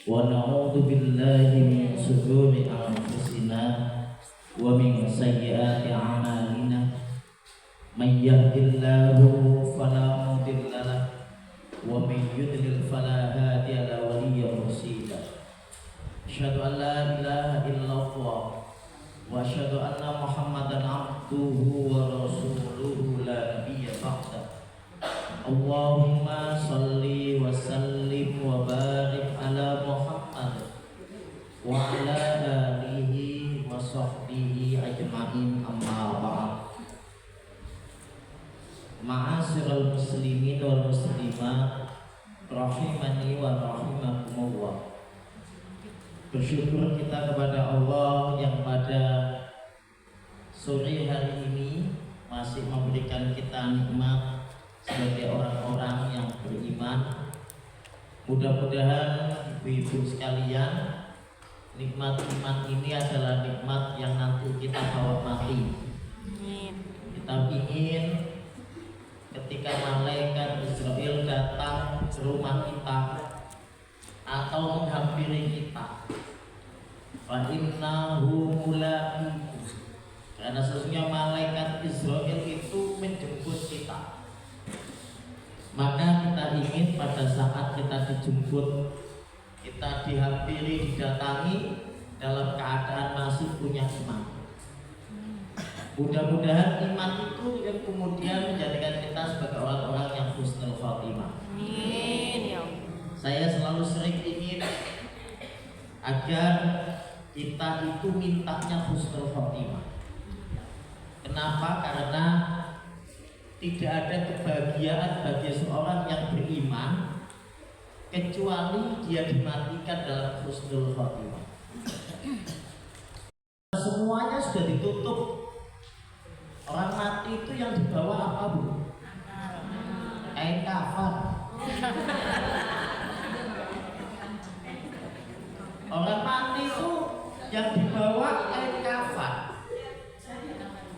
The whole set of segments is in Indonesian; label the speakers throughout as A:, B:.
A: ونعوذ بالله من شرور أنفسنا ومن سيئات أعمالنا من يهد الله فلا مضل له ومن يضلل فلا هادي له وليا مرشدا أشهد أن لا إله إلا الله وأشهد أن محمدا عبده ورسوله لا نبي بعده اللهم صل وسلم وبارك على محمد وعلى آله وصحبه أجمعين أما بعد Ma'asyiral muslimin wal muslimat rahimani wa rahimakumullah. Bersyukur kita kepada Allah yang pada sore hari ini masih memberikan kita nikmat sebagai orang-orang yang beriman. Mudah-mudahan ibu-ibu sekalian, nikmat iman ini adalah nikmat yang nanti kita bawa mati. Kita ingin ketika malaikat Israel datang ke rumah kita atau menghampiri kita, fa innahu mulaqikum, karena sesungguhnya malaikat Israel itu menjemput kita. Maka kita ingin pada saat kita dijemput, kita dihampiri, didatangi dalam keadaan masih punya iman. Mudah-mudahan iman itu yang kemudian menjadikan kita sebagai orang-orang yang husnul khotimah. Amin ya Allah. Saya selalu sering ingin agar kita itu mintanya husnul khotimah. Kenapa? Karena tidak ada kebahagiaan bagi seorang yang beriman kecuali dia dimatikan dalam husnul khotimah. Semuanya sudah ditutup. Orang mati itu yang dibawa apa, Bu? Kain kafan. Orang mati itu yang dibawa kain kafan.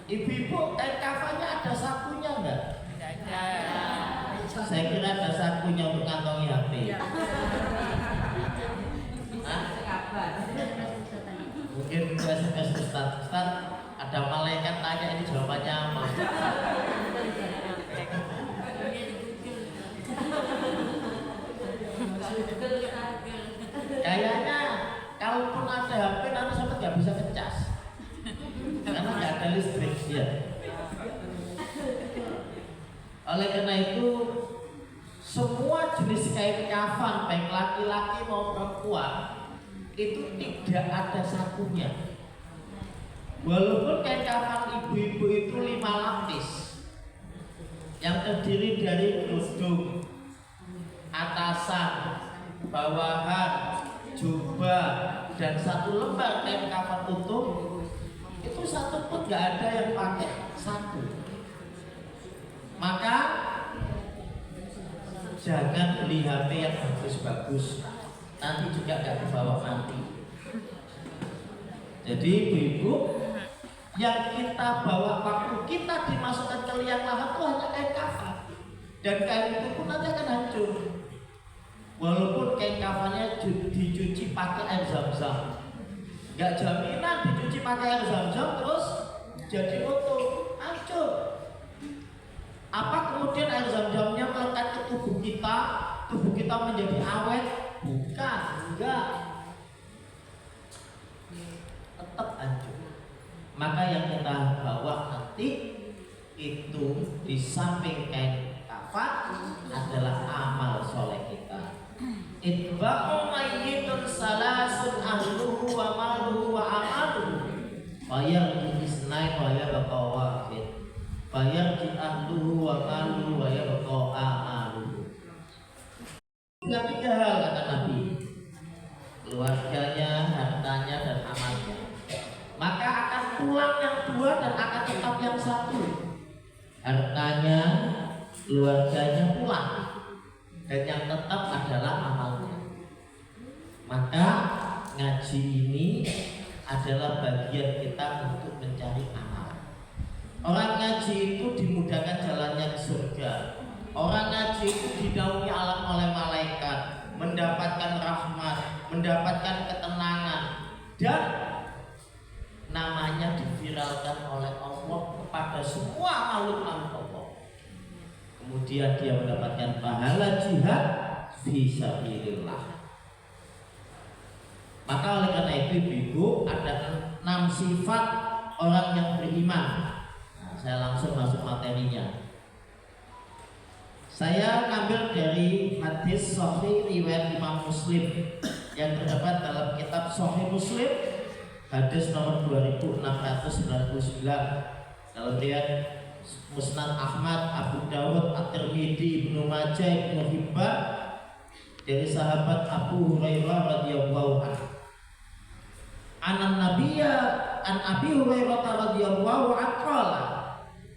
A: Ibu-ibu, kain kafannya ada sakunya enggak? Ada. Saya kira ada sakunya untuk kantongi HP. Mungkin SMS Ustaz, ada malaikat tanya, ini jawabannya apa? Kayaknya kalaupun ada HP nanti sampai nggak bisa ngecas karena nggak ada listrik ya. Oleh karena itu semua jenis kain kafan baik laki-laki maupun perempuan itu tidak ada sakunya. Walaupun kain kafan ibu-ibu itu 5 lapis yang terdiri dari kerudung, atasan, bawahan, jubah, dan 1 lembar kain kafan utuh, itu 1 pun gak ada yang pakai saku. Maka jangan beli HP yang bagus-bagus, nanti juga gak dibawa mati. Jadi ibu-ibu, yang kita bawa waktu kita dimasukkan ke liang lahat itu hanya kain kafan, dan kain itu pun nanti akan hancur. Walaupun kain kafannya dicuci pakai air zam-zam, nggak jaminan dicuci pakai air zam-zam terus jadi utuh, hancur. Apa kemudian air zam-zamnya melekat ke tubuh kita menjadi awet? Bukan, enggak, tetap hancur. Maka yang kita bawa nanti itu di samping kain kafan adalah amal soleh kita. Itba'u mayyitun salasun ahluhu wa maluhu wa amaluhu fayarji isnain wa yabqa wahid fayarji ahluhu wa maluhu wa yabqa amaluhu. Tiga hal kata Nabi, keluarganya, hartanya, dan amalnya. Maka akan pulang yang 2 dan akan tetap yang 1. Hartanya, keluarganya pulang, dan yang tetap adalah amalnya. Maka ngaji ini adalah bagian kita untuk mencari amal. Orang ngaji itu dimudahkan jalannya ke surga. Orang ngaji itu dinaungi alam oleh malaikat, mendapatkan rahmat, mendapatkan ketenangan, dan namanya diviralkan oleh Allah kepada semua makhluk Allah. Kemudian dia mendapatkan pahala jihad fisabilillah. Maka oleh karena itu ibu, ada 6 sifat orang yang beriman. Nah, saya langsung masuk materinya. Saya ngambil dari hadis sahih riwayat Imam Muslim yang terdapat dalam kitab Sahih Muslim, hadis nomor 2699, dalam riwayat Musnad Ahmad, Abu Dawud, At-Tirmidzi, Ibnu Majah, Ibnu Hibban, dari sahabat Abu Hurairah radhiyallahu anhu. An Abi Hurairah radhiyallahu anhu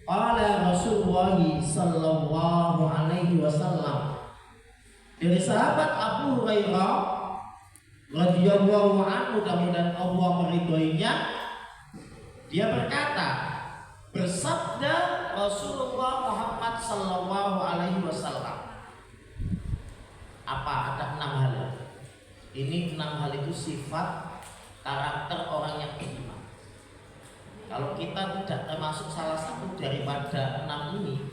A: qala Rasulullah sallallahu alaihi wasallam. Dari sahabat Abu Hurairah radhiyallahu anhu, mudah-mudahan Allah meridhoinya, dia berkata, bersabda Rasulullah Muhammad sallallahu alaihi wasallam. Apa? Ada 6 hal. Ini 6 hal itu sifat karakter orang yang beriman. Kalau kita tidak termasuk salah satu daripada 6 ini,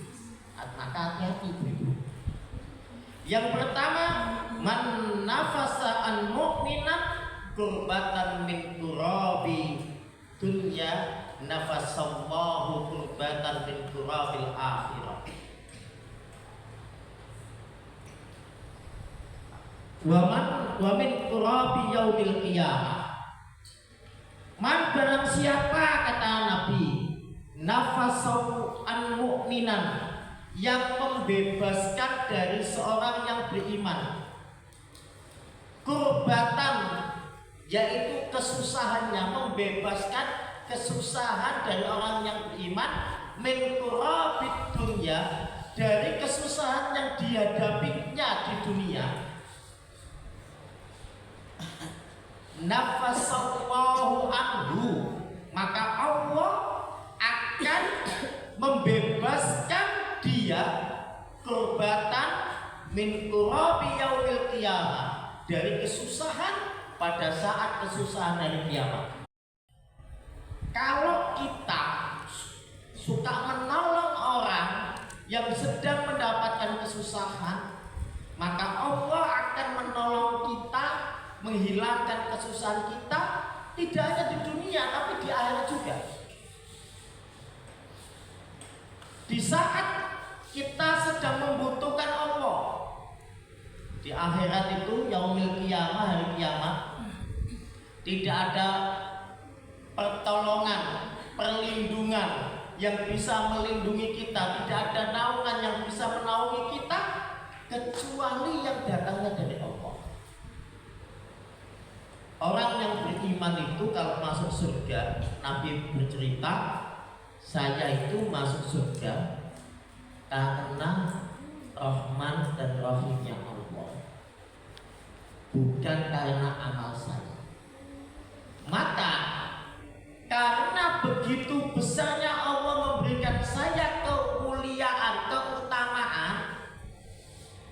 A: maka hati-hati ibu. Yang pertama, man nafasa an mu'minan kurbatan min turabi dunya nafasallahu kurbatan min turabil akhirah. Wa min turabi yaumil qiyamah. Man barang siapa, kata Nabi, nafasau an mu'minan, yang membebaskan dari seorang yang beriman, kurbatan, yaitu kesusahannya, membebaskan kesusahan dari orang yang beriman, min kurabid dunya, dari kesusahan yang dihadapinya di dunia, nafasallahu anhu, maka Allah akan membebaskan dia kurbatan min kurabi yaumil qiyamah, dari kesusahan pada saat kesusahan hari kiamat. Kalau kita suka menolong orang yang sedang mendapatkan kesusahan, maka Allah akan menolong kita, menghilangkan kesusahan kita, tidak hanya di dunia tapi di akhirat juga. Di saat kita sedang membutuhkan Allah, di akhirat itu yaumil qiyamah, hari kiamat, tidak ada pertolongan, perlindungan yang bisa melindungi kita, tidak ada naungan yang bisa menaungi kita kecuali yang datangnya dari Allah. Orang yang beriman itu kalau masuk surga, Nabi bercerita, saya itu masuk surga karena Rahman dan Rahimnya Allah, bukan karena amal saya. Maka karena begitu besarnya Allah memberikan saya kemuliaan, keutamaan,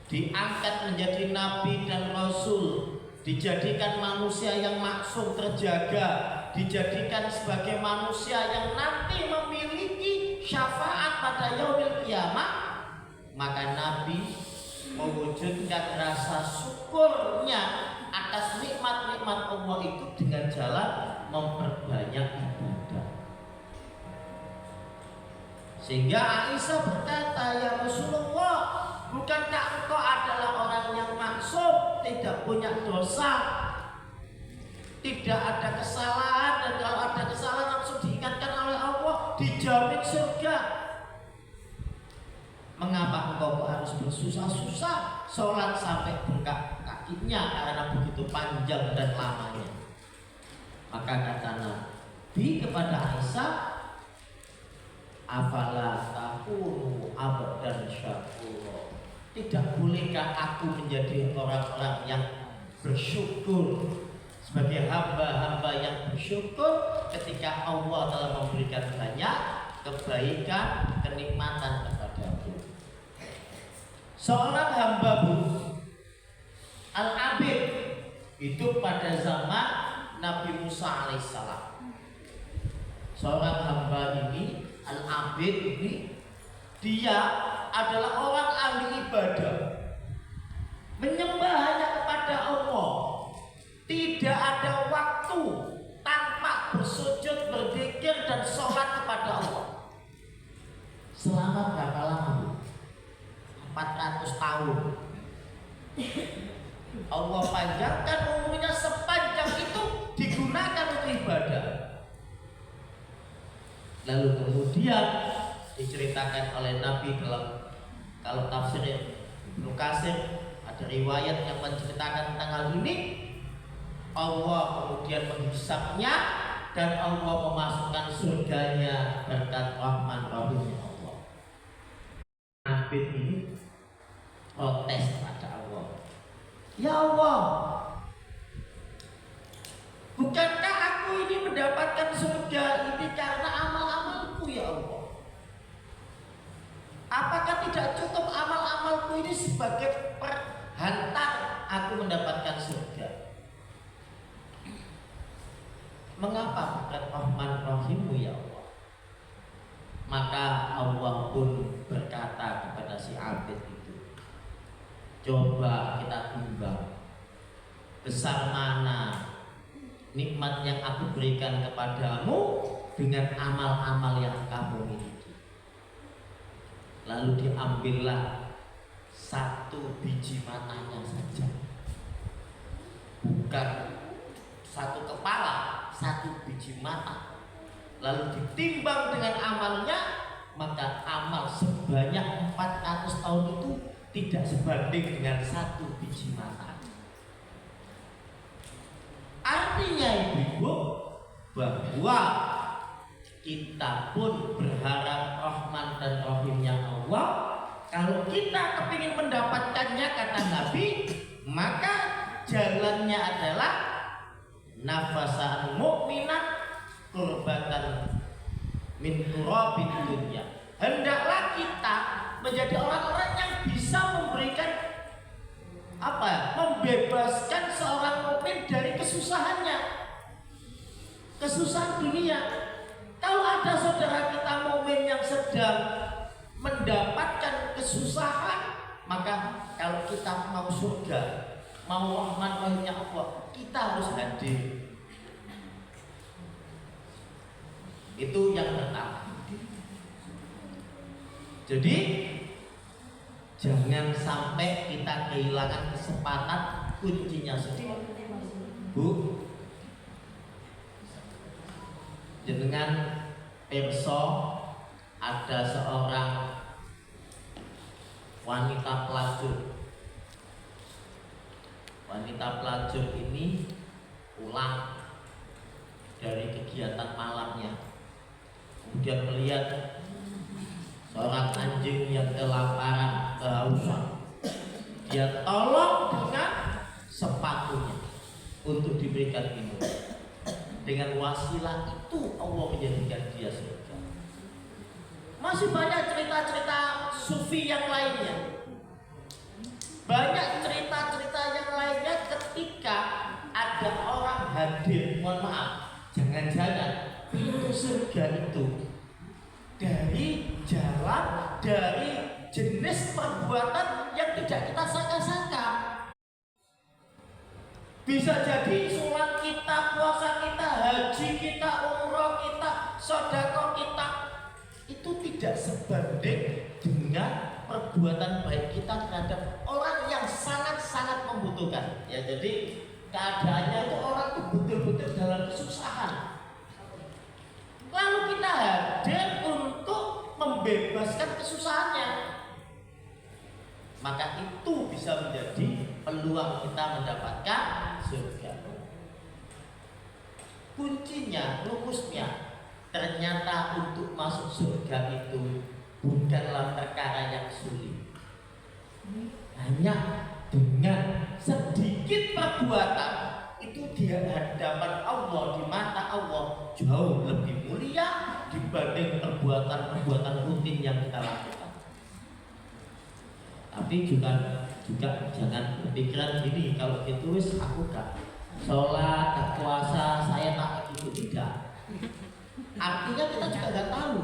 A: diangkat menjadi nabi dan rasul, dijadikan manusia yang maksum terjaga, dijadikan sebagai manusia yang nanti memiliki syafaat pada yaumil qiyamah, maka Nabi mewujudkan rasa syukurnya atas nikmat-nikmat Allah itu dengan jalan memperbanyak ibadah. Sehingga Aisyah berkata, ya Rasulullah, bukankah engkau adalah orang yang maksum, tidak punya dosa, tidak ada kesalahan, dan kalau ada kesalahan langsung diingatkan oleh Allah, dijamin surga. Mengapa engkau harus bersusah-susah sholat sampai bengkak kakinya karena begitu panjang dan lamanya? Maka kata Nabi kepada Aisyah, afala takunu abdan syakur, tidak bolehkah aku menjadi orang-orang yang bersyukur, sebagai hamba-hamba yang bersyukur ketika Allah telah memberikan banyak kebaikan, kenikmatan kepadaku. Seorang hamba Bu Al-Abid hidup pada zaman Nabi Musa alaihissalam. Seorang hamba ini, Al-Abid ini, dia adalah orang ahli ibadah, menyembah hanya kepada Allah. Tidak ada waktu tanpa bersujud, berzikir dan sholat kepada Allah. Selama berapa lama? 400 tahun. Allah panjangkan umurnya sepanjang itu digunakan untuk ibadah. Lalu kemudian diceritakan oleh Nabi dalam, kalau tafsir Ibnu Katsir ada riwayat yang menceritakan tentang hal ini. Allah kemudian menghisapnya dan Allah memasukkan surganya berkat Rahman Rahimnya Allah. Nabi ini protes kepada Allah. Ya Allah, bukankah aku ini mendapatkan surga ini karena amal-amalku ya Allah? Apakah tidak cukup amal-amalku ini sebagai perhantar aku mendapatkan surga? Mengapa bukan Rahman Rahimmu ya Allah? Maka Allah pun berkata kepada si Abid itu, coba kita timbang, besar mana nikmat yang aku berikan kepadamu dengan amal-amal yang kamu miliki. Lalu diambillah satu biji matanya saja, bukan satu kepala, satu biji mata. Lalu ditimbang dengan amalnya, maka amal sebanyak 400 tahun itu tidak sebanding dengan satu biji mata. Artinya ibu-ibu, bahwa kita pun berharap Rahman dan Rahimnya Allah. Kalau kita kepingin mendapatkannya, kata Nabi, maka jalannya adalah nafasan mu'minat kurbatan min turabid dunya. Hendaklah kita menjadi orang-orang yang bisa memberikan membebaskan seorang mukmin dari kesusahannya, kesusahan dunia. Kalau ada saudara kita mukmin yang sedang mendapatkan kesusahan, maka kalau kita mau surga, mau Rahman Rahimnya Allah, kita harus hadir. Itu yang pertama. Jadi jangan sampai kita kehilangan kesempatan. Kuncinya sedih, Bu, jenengan perso ada seorang wanita pelacur. Wanita pelacur ini pulang dari kegiatan malamnya, kemudian melihat seorang anjing yang kelaparan, kehausan. Dia tolong dengan sepatunya untuk diberikan minum. Dengan wasilah itu Allah menjadikan dia surga. Masih banyak cerita-cerita sufi yang lainnya. Banyak cerita-cerita yang lainnya ketika ada orang hadir, mohon maaf, jangan-jangan pintu surga itu dari jalan, dari jenis perbuatan yang tidak kita sangka-sangka. Bisa jadi sholat kita, puasa kita, haji kita, umroh kita, sedekah kita itu tidak sebanding dengan perbuatan baik kita terhadap orang yang sangat-sangat membutuhkan. Ya, jadi keadaannya itu orang itu betul-betul dalam kesusahan. Lalu kita hadir untuk membebaskan kesusahannya, maka itu bisa menjadi peluang kita mendapatkan surga. Kuncinya, rumusnya, ternyata untuk masuk surga itu bukanlah perkara yang sulit. Hanya dengan sedikit perbuatan itu di hadapan Allah, di mata Allah jauh lebih mulia dibanding perbuatan-perbuatan rutin yang kita lakukan. Tapi juga jangan berpikiran gini, kalau itu wis aku gak sholat, tak puasa, saya tak itu tidak. Artinya kita juga nggak tahu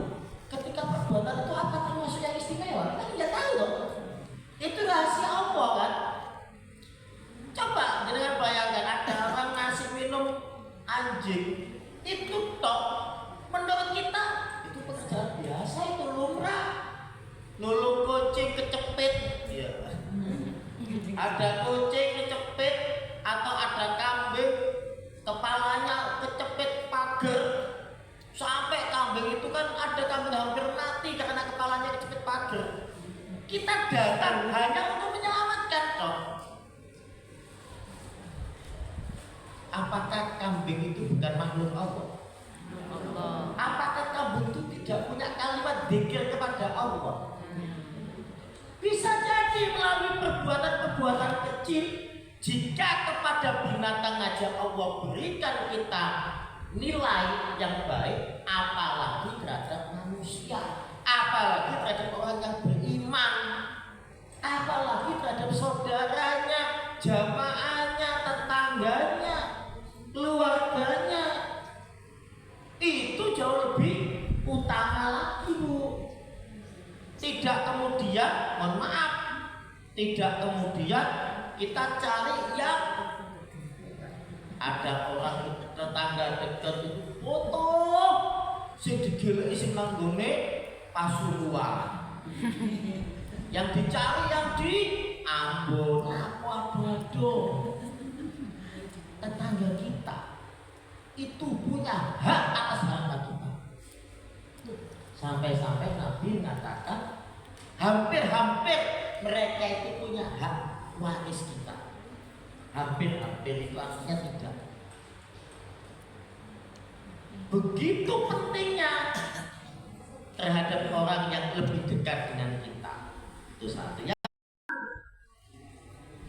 A: ketika perbuatan itu apa termasuk yang istimewa. Kita nggak tahu loh. Itu rahasia Allah kan. Coba jangan bayangkan ada orang ngasih minum anjing itu tok. Menurut kita itu pekerjaan biasa, itu lumrah. Nulung kucing kecepit, ya. Ada kucing kecepit atau ada kambing kepalanya kecepit pagar, sampai kambing itu kan ada kambing hampir mati karena kepalanya kecepit pagar. Kita datang hanya untuk menyelamatkan toh. Apakah kambing itu bukan makhluk Allah? Apakah kambing itu tidak punya kalimat dzikir kepada Allah? Bisa jadi melalui perbuatan-perbuatan kecil. Jika kepada binatang aja Allah berikan kita nilai yang baik, apalagi terhadap manusia, apalagi terhadap orang yang beriman, apalagi terhadap saudaranya, jamaahnya, tetangganya, keluarganya. Itu jauh lebih utama lagi, Bu. Tidak kemudian, mohon maaf, tidak kemudian kita cari yang ada orang tetangga dekat itu foto sing digeleki sing nanggone Pasuruan. Yang dicari yang di Ambon, aduh. Tetangga kita itu punya hak atas harta kita. Sampai-sampai Nabi mengatakan hampir-hampir mereka itu punya hak waris kita. Hampir-hampir itu artinya tidak. Begitu pentingnya terhadap orang yang lebih dekat dengan kita. Itu satu.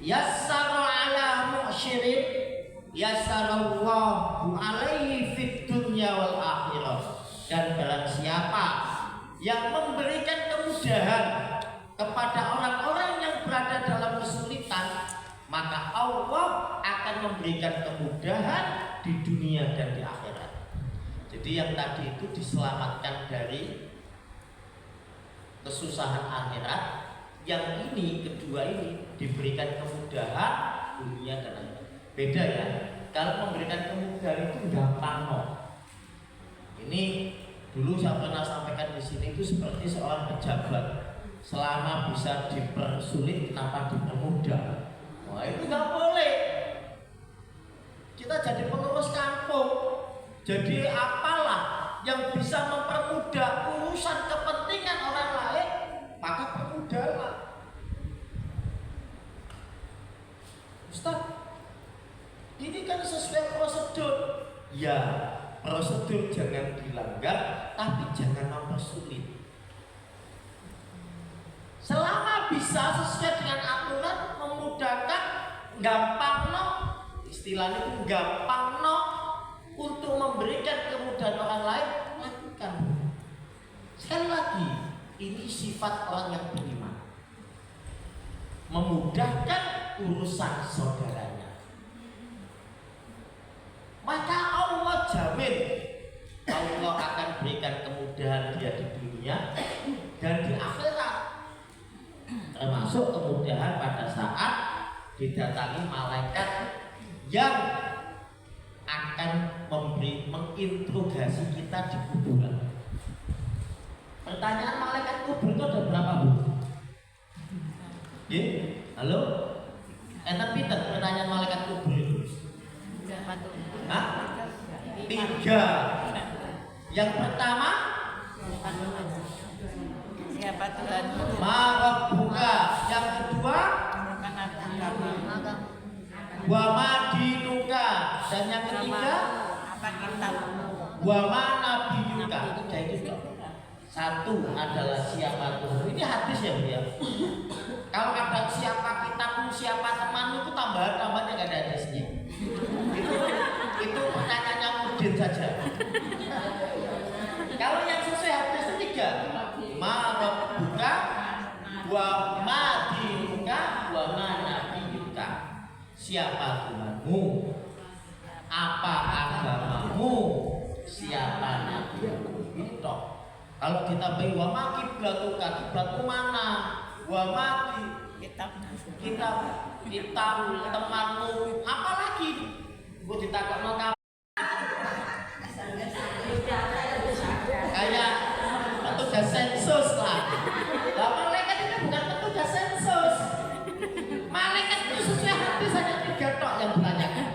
A: Yassara ala mu'syirin yassarallahu alaihi fid dunya wal akhirah. Dan barang siapa yang memberikan kemudahan kepada orang-orang yang berada dalam kesulitan, maka Allah akan memberikan kemudahan di dunia dan di akhirat. Jadi yang tadi itu diselamatkan dari kesusahan akhirat, yang ini kedua ini diberikan kemudahan dunia dan akhirat. Beda ya. Kalau memberikan kemudahan itu gampang no. Ini dulu saya pernah sampaikan di sini itu seperti seorang pejabat, selama bisa dipersulit kenapa dipermudah. Wah itu nggak boleh. Kita jadi pengurus kampung, jadi apalah yang bisa mempermudah urusan kepentingan orang lain, maka permudahlah. Ustaz, ini kan sesuai prosedur. Ya, prosedur jangan dilanggar, tapi jangan mempersulit. Selama bisa sesuai dengan aturan, memudahkan, gampang no, istilahnya itu gampang no, untuk memberikan kemudahan orang lain, lakukan. Sekali lagi, ini sifat orang yang beriman, memudahkan urusan saudaranya. Maka Allah jamin Allah akan berikan kemudahan dia di dunia dan di akhirat, termasuk kemudahan pada saat didatangi malaikat yang akan menginterogasi kita di kuburan. Pertanyaan malaikat kubur itu ada berapa, Bu? Halo? Enten pinten pertanyaan malaikat kubur itu? Hah? 3. Yang pertama, siapa Tuhanmu? Rabbuka. Yang kedua, wa ma dinuka. Dan yang ketiga, wa ma nabiyuka. Itu 1 adalah siapa Tuhan. Ini hadis ya, Bu ya. Kalau ada siapa kitabmu, siapa temanmu, itu tambahan-tambahannya nggak ada hadisnya. Itu pertanyaannya mudin saja. Kalau yang sesuai hadis itu 3, ma rabbuka wa ma dinuka wa ma nabiyuka. Siapa Tuhanmu, siapa nabi itu. Kalau kita beri wa maki belatuka, kiblatmu mana? Wa maki kitab temanmu, apa lagi? Gue ditakutno kayak petugas sensus lah. Lah malaikat itu bukan petugas sensus. Malaikat itu sesuai hati saja 3 tok yang ditanyakan.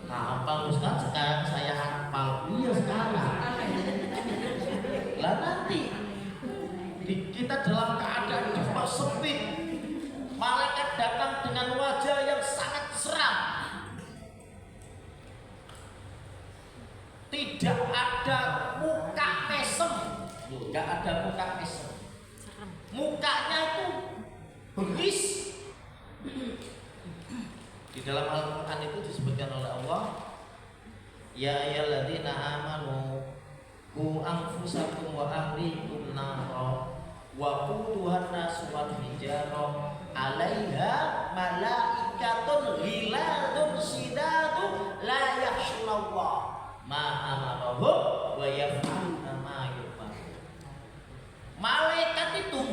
A: Hafal Ustaz, sekarang saya hafal. Iya sekarang. Lah nanti kita dalam keadaan sempit, malaikat datang dengan wajah yang sangat seram. Tidak ada muka mesem, nggak ada muka mesem. Mukanya itu bengis. Di dalam Al-Quran itu disebutkan oleh Allah, ya ayyuhalladzina amanu qu anfusakum wa ahlikum nara wa quduhan nas wal hijarah 'alaiha malaikatun ghiladun shidadun la yakhshawna ma amarahum wa yaf'aluna ma yu'marun. Malaikat itu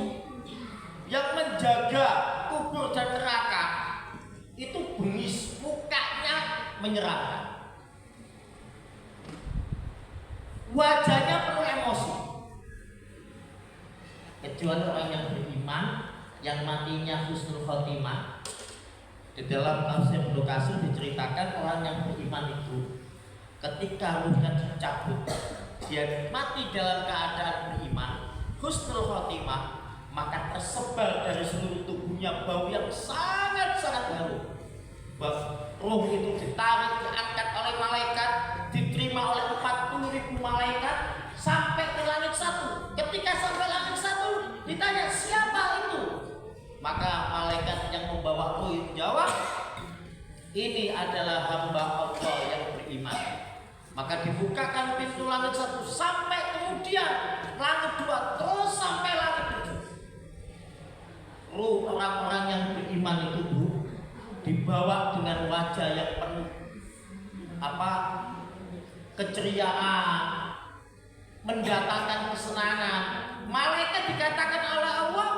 A: yang menjaga kubur dan neraka itu bengis, mukanya menyeramkan, wajahnya penuh emosi. Kecuali orang yang beriman, yang matinya husnul khotimah. Di dalam tafsir Ibnu Katsir diceritakan orang yang beriman itu ketika ruhnya dicabut, dia mati dalam keadaan beriman, husnul khotimah, maka tersebar dari seluruh tubuhnya bau yang sangat-sangat harum. Ruh itu ditarik, diangkat oleh malaikat, diterima oleh 40.000 malaikat sampai ke langit 1. Ketika sampai langit 1, ditanya siapa itu, maka malaikat yang membawa ruh itu jawab, ini adalah hamba Allah yang beriman. Maka dibukakan pintu langit 1 sampai kemudian langit 2, terus sampai langit 7. Ruh orang-orang yang beriman itu dibawa dengan wajah yang penuh keceriaan, mendatangkan kesenangan. Malaikat dikatakan oleh Allah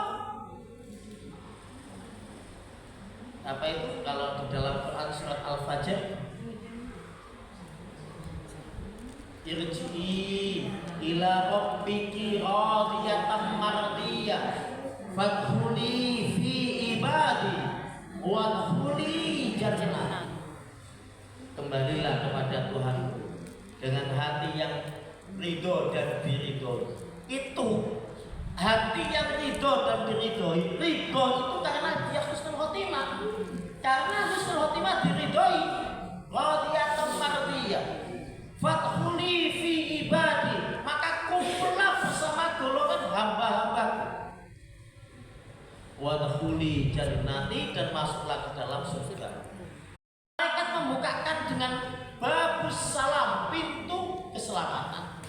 A: apa itu kalau di dalam Quran surat Al-Fajr, irji'i ila rabbiki radiyatan mardiyah fadkhuli fi ibadi wadkhuli jannah. Kembalilah kepada Tuhan dengan hati yang ridho dan diridhoi. Itu hati yang ridho dan diridhoi. Ridho itu karena dia husnul khotimah. Karena husnul khotimah diridhoi, radiyatan mardiyah fadkhuli fi ibadi, maka kumpullah bersama golongan hamba-hamba. Wadkhuli jannati, dan masuklah ke dalam surga. Malaikat membukakan dengan babus salam, pintu keselamatan.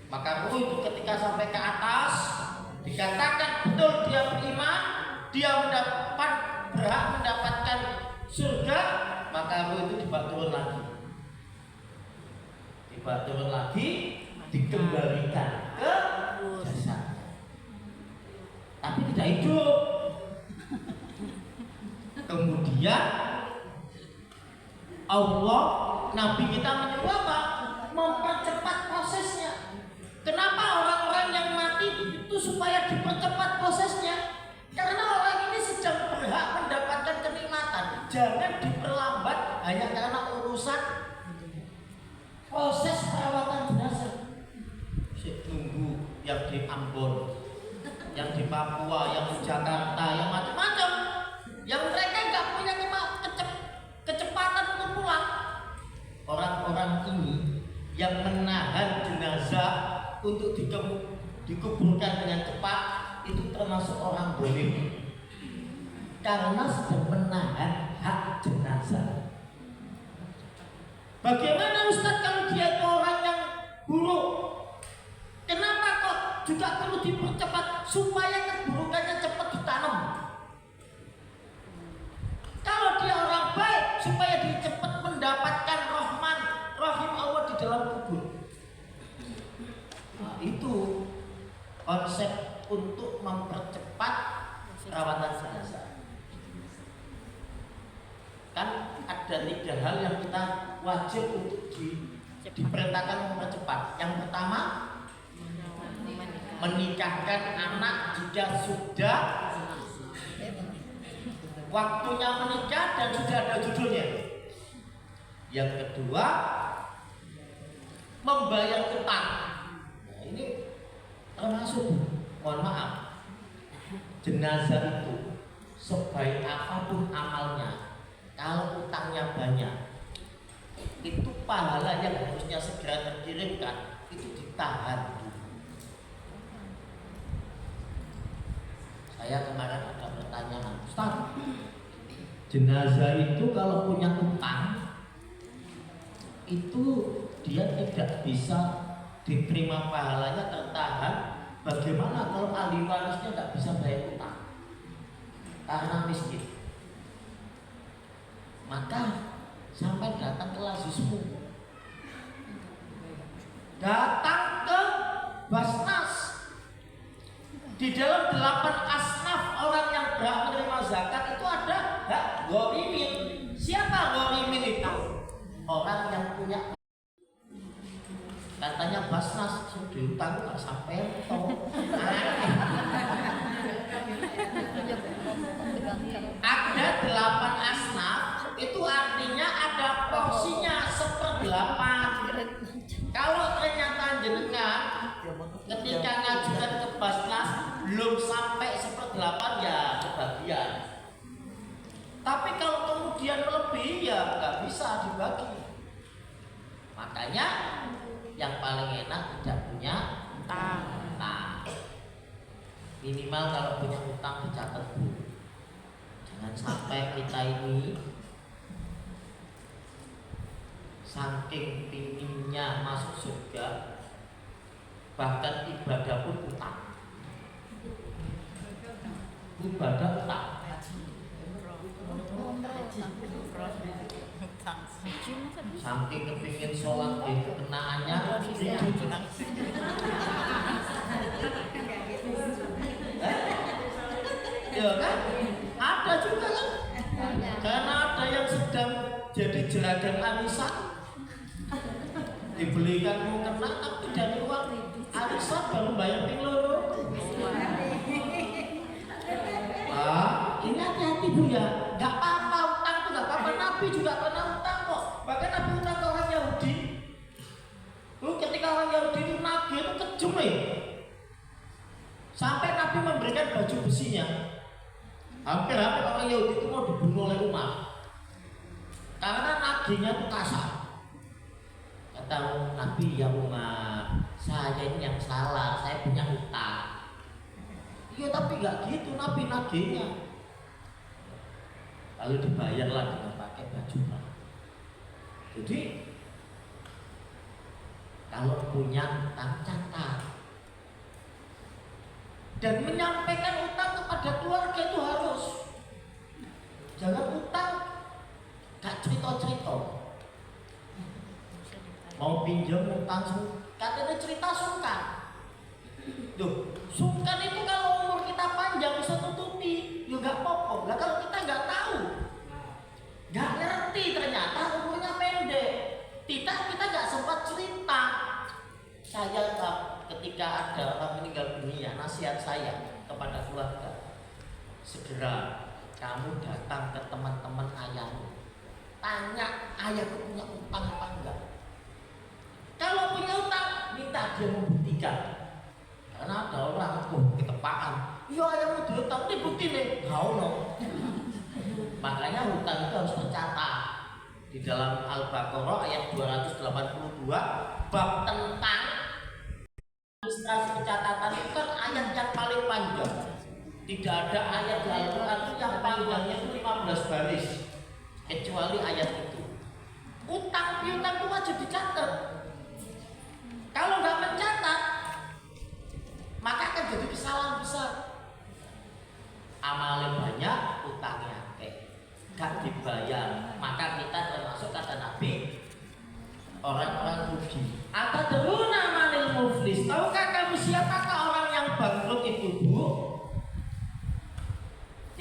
A: Maka ruh itu ketika sampai ke atas dikatakan betul dia beriman, dia berhak mendapatkan surga, maka ruh itu dibawa turun lagi, dikembalikan ke jasad, tapi tidak hidup. Kemudian Allah, Nabi kita menyuruh apa? Mempercepat prosesnya. Kenapa orang-orang yang mati itu supaya dipercepat prosesnya? Karena orang ini sedang berhak mendapatkan kenikmatan. Jangan diperlambat hanya karena urusan proses perawatan jenazah. Tunggu yang di Ambon, yang di Papua, yang di Jakarta, yang macam-macam, yang mereka nggak punya kecepatan untuk pulang. Orang-orang ini yang menahan jenazah untuk dikuburkan dengan cepat itu termasuk orang dolim, karena sedang menahan hak jenazah. Bagaimana Ustaz kalau dia itu orang yang buruk? Kenapa kok juga perlu dipercepat supaya keburukannya cepat ditanam? Kalau dia orang baik supaya dia cepat mendapatkan rahim Allah di dalam kubur. konsep untuk mempercepat perawatan jenazah. Kan ada 3 hal yang kita wajib untuk diperintahkan mempercepat. Yang pertama, menikahkan anak jika sudah waktunya menikah dan sudah ada judulnya. Yang kedua, membayar utang. Nah, ini termasuk, mohon maaf, jenazah itu sebaik apapun amalnya, kalau utangnya banyak, itu pahala yang harusnya segera terkirimkan itu ditahan. Saya kemarin ada pertanyaan, Ustaz, jenazah itu kalau punya utang itu dia tidak bisa diterima pahalanya, tertahan. Bagaimana kalau ahli warisnya tidak bisa bayar utang karena miskin? Maka sampai datang ke lazismu, datang ke Basnas. Di dalam 8 asnaf orang yang berhak menerima zakat itu ada hak ghorimin. Siapa ghorimin itu? Orang yang punya, katanya Basnas sudah utang nggak sampai toh. Ada 8 asnaf, itu artinya ada porsinya 1/8. Kalau ternyata jenengan ketika ngajukan ke Basnas belum sampai 1/8 ya kebagian. Tapi kalau kemudian melebihi ya nggak bisa dibagi. Makanya yang paling enak tidak punya utang. Minimal kalau punya utang dicatat dulu. Jangan sampai kita ini saking pinginnya masuk surga, bahkan ibadah pun utang. Ibadah utang. Saking kepingin sholat itu kenaannya ya kan? Ada juga kan? Karena ada yang sedang jadi juragan arisan, dibelikan mau kena tapi dari uang arisan baru bayar loro. Ini hati-hati Bu ya, nggak apa-apa utang itu nggak apa-apa. Nabi juga pernah utang kok, bahkan Nabi utang ke orang Yahudi. Ketika orang Yahudi itu nagih itu kejam sampai Nabi memberikan baju besinya. Hampir-hampir orang Yahudi itu mau dibunuh oleh Umar karena nagihnya itu kasar. Kata Nabi, ya Umar, saya ini yang salah, saya punya utang. Iya tapi nggak gitu Nabi nagihnya. Lalu dibayarlah dengan pakai baju baru. Jadi kalau punya utang catat. Dan menyampaikan utang kepada keluarga itu harus. Jangan utang gak cerita-cerita. Mau pinjam utang katanya cerita sungkan. Duh, sungkan itu kalau umur kita panjang bisa tutupi, ya gak apa-apa. Nah kalau kita gak tahu, gak ngerti ternyata umurnya pendek, kita gak sempat cerita. Saya ketika ada orang meninggal dunia, nasihat saya kepada keluarga, segera kamu datang ke teman-teman ayahmu, tanya ayahku punya utang apa enggak. Kalau punya utang, minta dia membuktikan. Karena ada orang ketepaan, iya ayahmu diutang, ini bukti nih, kau no. Makanya hutang itu harus tercatat di dalam Al-Baqarah ayat 282 bab tentang administrasi pencatatan itu kan ayat yang paling panjang. Tidak ada ayat di Al-Quran yang panjangnya itu 15 baris kecuali ayat itu. Utang piutang itu wajib dicatat. Kalau nggak mencatat, maka akan jadi kesalahan besar. Amalnya banyak, utangnya gak dibayar, maka kita termasuk kata Nabi orang-orang rugi. Atadruna manil muflis? Tahukah kamu siapakah orang yang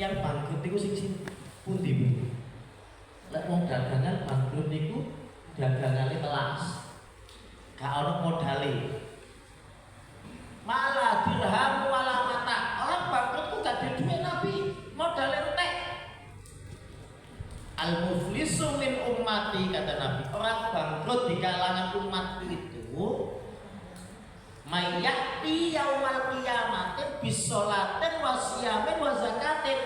A: yang bangkrut itu sing pundi Bu? Lek wong dagangan bangkrut niku dagangane telas. Gak ono modale. Malah dirham wala mata. Orang bangkrut ku gak ada duit Nabi, modal entek. Al-muflisu min ummati kata Nabi. Orang bangkrut di kalangan umat itu mayati yaumal qiyamah bisolatin wa siyamin wa zakatin.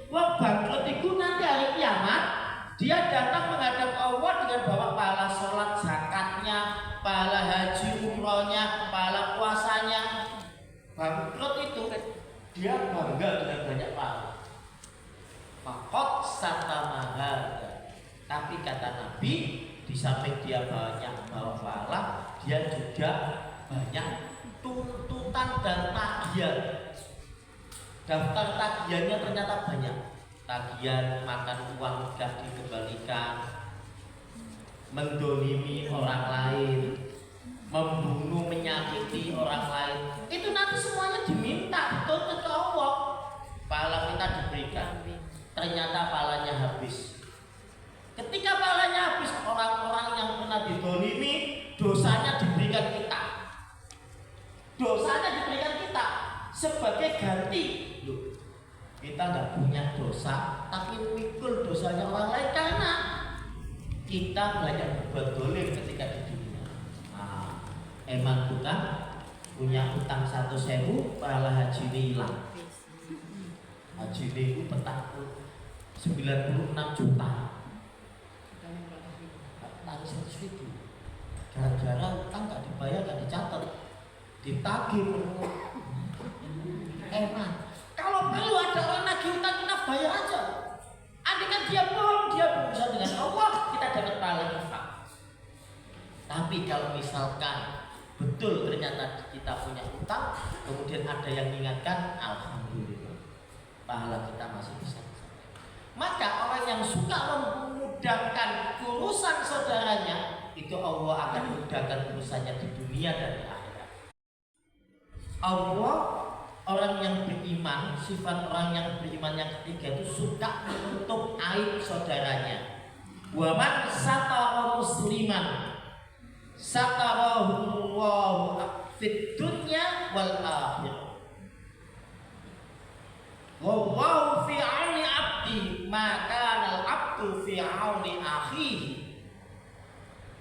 A: Wah bangkrut itu nanti hari kiamat dia datang menghadap Allah dengan bawa pahala sholat zakatnya, pahala haji umrohnya, pahala puasanya. Bangkrut itu dia bangga dengan banyak pahala. Fakot satamaha. Tapi kata Nabi, di samping dia banyak bawa pahala, dia juga banyak tuntutan dan tagihan. Daftar tagihannya ternyata banyak. Tagihan makan uang gak dikembalikan, mendolimi orang lain, membunuh, menyakiti orang lain. Itu nanti semuanya diminta dituntut ke Allah. Pahala kita diberikan, ternyata pahalanya habis. Ketika pahalanya habis, orang-orang yang pernah didolimi, dosanya diberikan kita. Dosanya diberikan kita sebagai ganti. Loh, kita nggak punya dosa, tapi mikul dosanya orang lain karena kita banyak berbuat dolim ketika di dunia. Nah, emang bukan punya utang 1.000, pahala haji ini hilang. Haji ini petak 96 juta. Tadi 100.000. Gara-gara utang nggak dibayar, nggak dicatat, ditagih. Emang kalau perlu ada orang nagih utang, kita bayar aja. Andai kan dia bohong, dia berusaha dengan Allah, kita dapat pahala infak. Tapi kalau misalkan betul ternyata kita punya utang, kemudian ada yang mengingatkan, alhamdulillah, pahala kita masih bisa. Maka orang yang suka memudahkan urusan saudaranya, itu Allah akan mudahkan urusannya di dunia dan di akhirat. Allah, orang yang beriman, sifat orang yang beriman yang ketiga itu suka menutup aib saudaranya. Wa man satara musliman satarahu Allahu fid dunya wal akhirah. Wallahu fi 'auni 'abdi ma kana al-'abdu fi 'auni akhihi.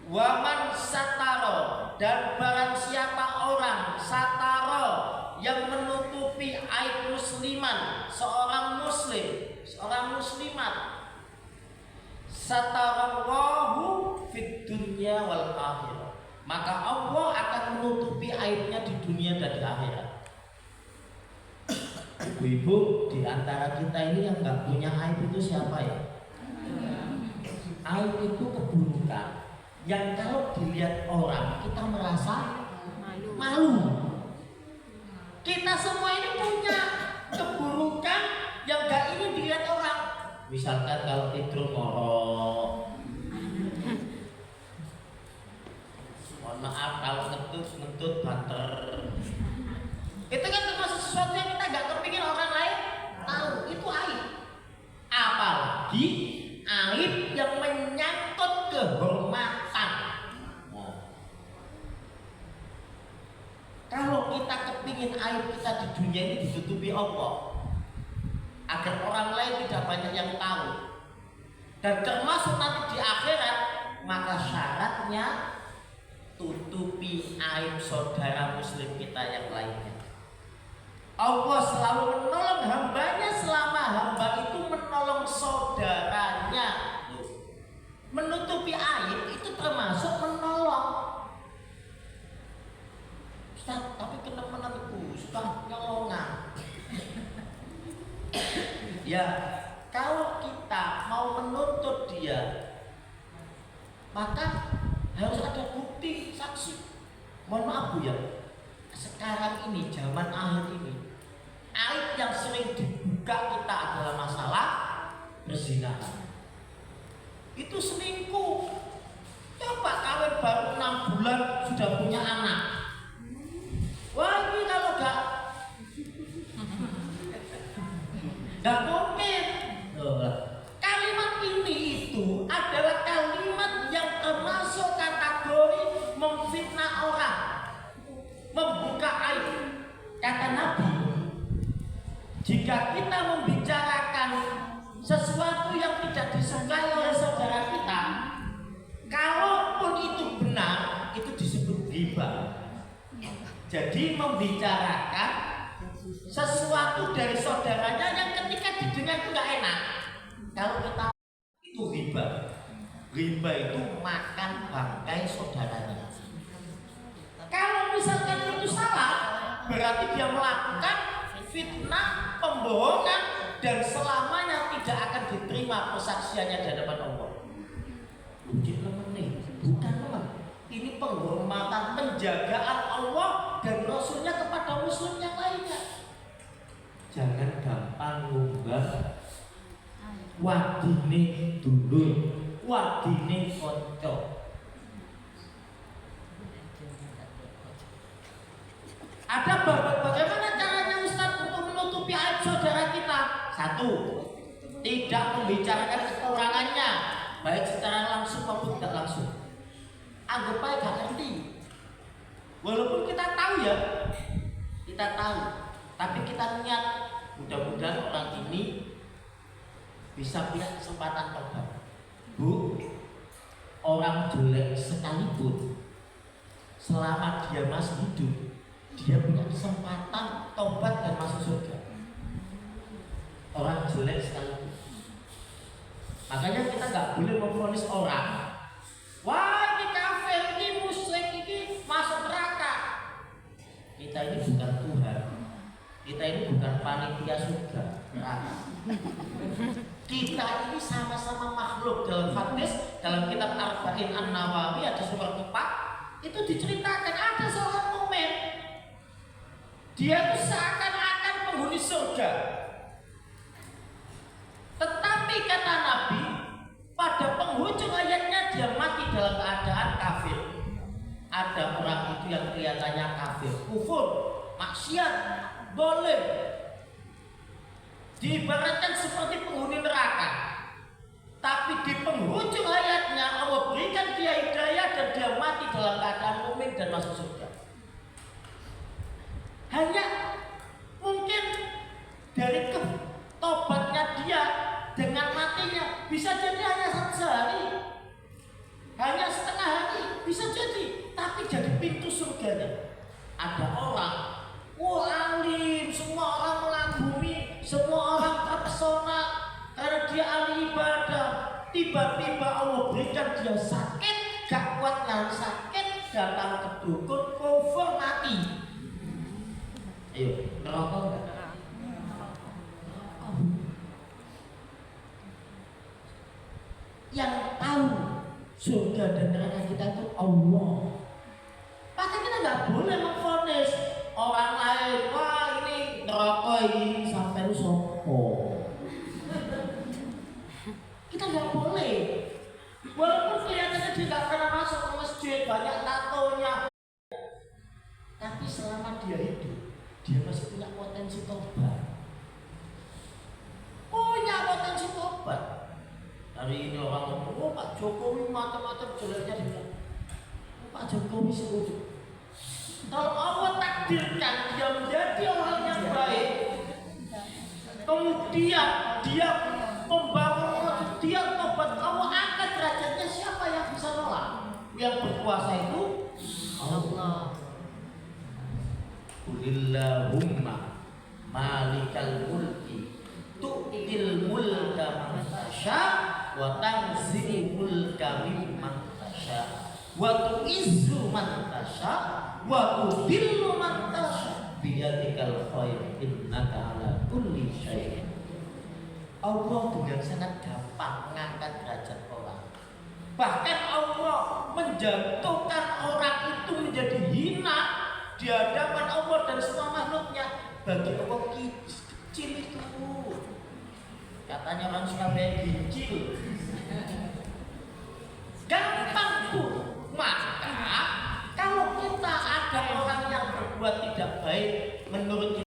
A: Wa man satara, dan barang siapa orang satara yang menutupi aib musliman, seorang muslim, seorang muslimat, satarallahu fid dunya wal akhirah, maka Allah akan menutupi aibnya di dunia dan di akhirat. Ibu-ibu, di antara kita ini yang nggak punya aib itu siapa ya? Aib itu keburukan yang kalau dilihat orang kita merasa malu. Kita semua ini punya keburukan yang gak ingin dilihat orang. Misalkan kalau tidur ngorok, mohon maaf kalau ngentut banter. Itu kan termasuk sesuatu yang kita gak kepingin orang lain tahu. Itu aib. Apalagi aib yang menyangkut kehormatan. Kalau kita kepingin aib kita di dunia ini ditutupi Allah, agar orang lain tidak banyak yang tahu, dan termasuk nanti di akhirat, maka syaratnya tutupi aib saudara muslim kita yang lainnya. Allah selalu menolong hambanya selama hamba itu menolong saudaranya. Menutupi aib itu termasuk menolong. Ustaz, tapi kenapa itu sudah nyolongan? Ya, kalau kita mau menuntut dia, maka harus ada bukti saksi. Mohon maaf Bu ya, sekarang ini zaman akhir ini, aib yang sering dibuka kita adalah masalah perzinahan. Itu selingkuh. Coba kawin baru 6 bulan sudah punya anak. Wah ini kalau gak mungkin. Jadi membicarakan sesuatu dari saudaranya yang ketika didengar itu nggak enak. Kalau kita itu riba. Riba itu makan bangkai saudaranya. Kalau misalkan itu salah, berarti dia melakukan fitnah, pembohongan, dan selamanya tidak akan diterima persaksiannya di hadapan Allah. Bukan teman. Ini penghormatan, penjagaan Allah dan Rasulnya kepada muslim yang lainnya. Jangan gampang ngubah wadine dulur, wadine konco. Ada bagaimana caranya Ustaz untuk menutupi aib saudara kita? Satu, tidak membicarakan kekurangannya, baik secara langsung maupun tidak langsung. Anggap aja gak ngerti. Walaupun kita tahu ya, kita tahu, tapi kita niat mudah-mudahan orang ini bisa punya kesempatan tobat. Bu, orang jelek sekalipun selama dia masih hidup, dia punya kesempatan tobat dan masuk surga. Orang jelek sekalipun. Makanya kita nggak boleh memvonis orang, wah ini kafir, ini musyrik, ini masuk neraka. Kita ini bukan Tuhan, kita ini bukan panitia surga neraka. Kita ini sama-sama makhluk. Dalam hadis, dalam kitab Arba'in An-Nawawi ada surah 4, itu diceritakan ada seorang mukmin, dia itu seakan-akan penghuni surga. Tetapi kata Nabi, pada penghujung ayatnya dia mati dalam keadaan kafir. Ada orang itu yang kelihatannya kafir, kufur, maksiat, boleh, diibaratkan seperti penghuni neraka. Tapi di penghujung ayatnya Allah berikan dia hidayah dan dia mati dalam keadaan mukmin dan masuk surga. Hanya mungkin dari tobatnya dia dengan matinya bisa jadi hanya sehari, hanya setengah hari, bisa jadi, tapi jadi pintu surganya. Ada orang, wah alim, semua orang mengagumi, semua orang terpesona karena dia ahli ibadah. Tiba-tiba Allah berikan dia sakit, gak kuat nahan sakit, datang ke dukun, kufur, mati. Ayo, ngerokok enggak? Yang tahu surga dan neraka kita itu Allah. Maka kita nggak boleh memvonis orang lain, wah ini neraka ini sampai sopo. Kita nggak boleh. Walaupun kelihatannya dia nggak pernah masuk ke masjid, banyak tatonya, tapi selama dia hidup, dia masih punya potensi tobat. Punya potensi tobat. Hari ini orang ngomong, oh Pak Jokowi macam-macam jeleknya dia. Pak Jokowi setuju. Kalau Allah takdirkan dia menjadi orang yang baik, kemudian dia membangun, dia tobat, Allah angkat derajatnya, siapa yang bisa nolak? Yang berkuasa itu Allah. Qulillahumma malikal mulki tu'til mulka man tasha wa tanzi'ul mulka mimman tasha wa tu'izzu man tasha wa tudillu man tasha biyadikal khair innaka ala kulli syai'in. Allah dengan sangat gampang mengangkat derajat orang. Bahkan Allah menjatuhkan orang itu menjadi hina di hadapan Allah dan semua makhluknya. Bagi Allah kecil itu. Katanya orang Surabaya kecil. Gampang tuh. Maka kalau kita ada orang yang berbuat tidak baik menurut